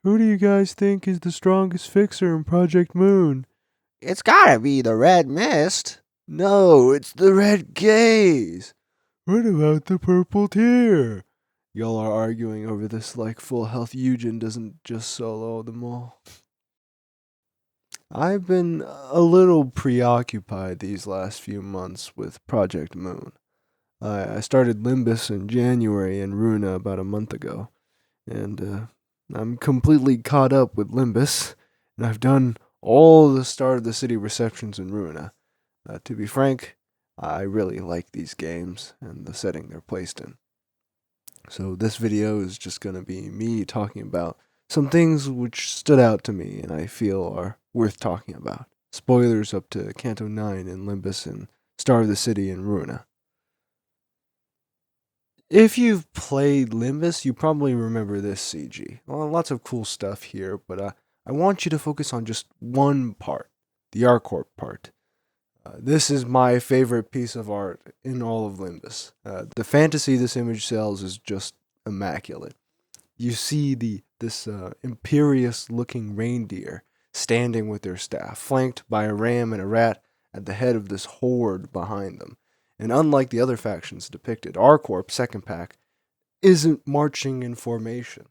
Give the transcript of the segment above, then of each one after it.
Who do you guys think is the strongest fixer in Project Moon? It's gotta be the red mist. No, it's the red gaze. What about the purple tear? Y'all are arguing over this like Full Health Eugen doesn't just solo them all. I've been a little preoccupied these last few months with Project Moon. I started Limbus in January and Runa about a month ago, and I'm completely caught up with Limbus, and I've done all the Start of the City receptions in Runa. To be frank, I really like these games and the setting they're placed in. So this video is just going to be me talking about some things which stood out to me and I feel are worth talking about. Spoilers up to Canto 9 in Limbus and Star of the City in Runa. If you've played Limbus, you probably remember this CG. Well, lots of cool stuff here, but I want you to focus on just one part, the ArtCorp part. This is my favorite piece of art in all of Limbus. The fantasy this image sells is just immaculate. You see this imperious-looking reindeer standing with their staff, flanked by a ram and a rat at the head of this horde behind them. And unlike the other factions depicted, ArtCorp Second Pack isn't marching in formation.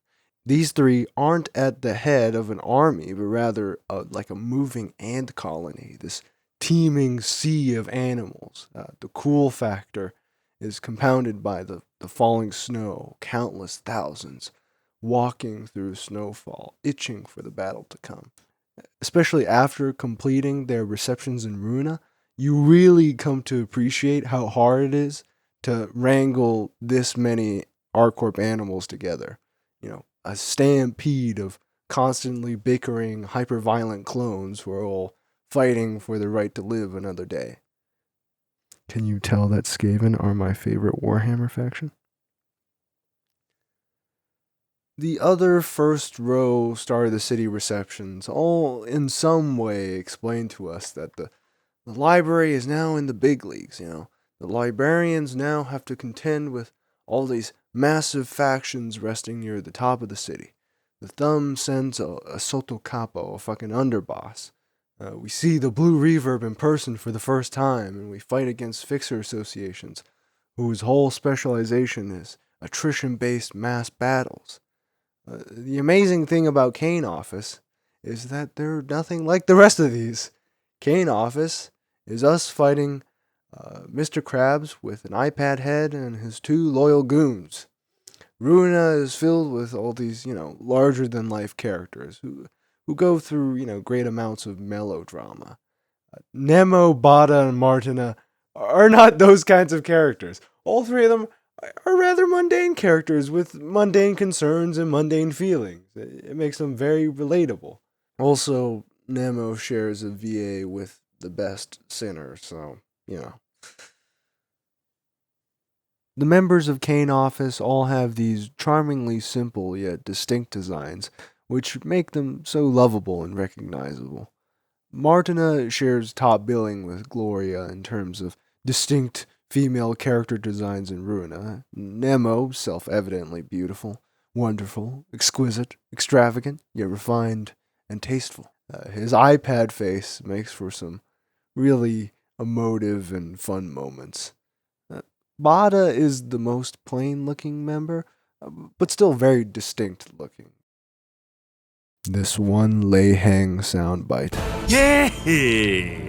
These three aren't at the head of an army, but rather like a moving ant colony, this teeming sea of animals. The cool factor is compounded by the falling snow, countless thousands walking through snowfall, itching for the battle to come. Especially after completing their receptions in Runa, you really come to appreciate how hard it is to wrangle this many ArtCorp animals together. You know, a stampede of constantly bickering, hyper-violent clones who are all fighting for the right to live another day. Can you tell that Skaven are my favorite Warhammer faction? The other first row Star of the City receptions all in some way explain to us that the library is now in the big leagues, you know. The librarians now have to contend with all these massive factions resting near the top of the city. The Thumb sends a Soto Capo, a fucking underboss. We see the Blue Reverb in person for the first time, and we fight against fixer associations, whose whole specialization is attrition-based mass battles. The amazing thing about Kane Office is that they're nothing like the rest of these. Kane Office is us fighting Mr. Krabs with an iPad head and his two loyal goons. Runa is filled with all these, larger-than-life characters who go through, great amounts of melodrama. Nemo, Bada, and Martina are not those kinds of characters. All three of them are rather mundane characters with mundane concerns and mundane feelings. It makes them very relatable. Also, Nemo shares a VA with the best sinner, so, The members of Kane Office all have these charmingly simple yet distinct designs, which make them so lovable and recognizable. Martina shares top billing with Gloria in terms of distinct female character designs in Runa. Nemo, self-evidently beautiful, wonderful, exquisite, extravagant, yet refined and tasteful. His iPad face makes for some really emotive and fun moments. Bada is the most plain-looking member, but still very distinct-looking. This one Lei Heng soundbite. Yeah!